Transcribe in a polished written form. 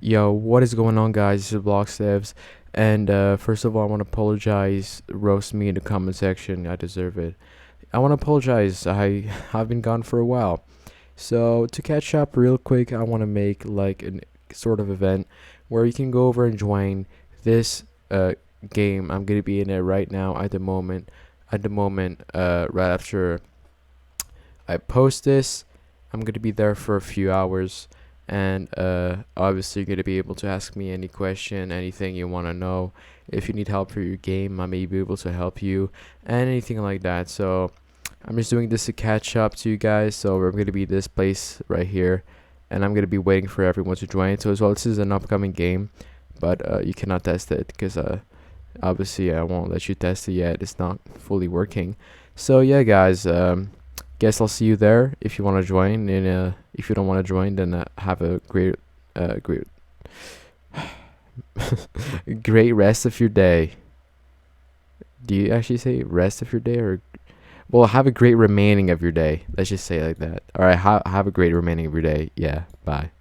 Yo, what is going on, guys? This is BloxsDevs, and first of all, I want to apologize. Roast me in the comment section. I deserve it. I want to apologize. I've been gone for a while. So to catch up real quick, I want to make like an sort of event where you can go over and join this game. I'm gonna be in it right now at the moment. Right after I post this, I'm gonna be there for a few hours, and obviously you're gonna be able to ask me any question, anything you want to know. If you need help for your game, I may be able to help you, and anything like that. So I'm just doing this to catch up to you guys. So we're gonna be this place right here, and I'm gonna be waiting for everyone to join. So as well, this is an upcoming game, but you cannot test it because obviously I won't let you test it yet. It's not fully working. So yeah, guys. Guess I'll see you there if you want to join. And if you don't want to join, then have a great great rest of your day. Do you actually say rest of your day, or well, have a great remaining of your day? Let's just say it like that. All right, have a great remaining of your day. Yeah, bye.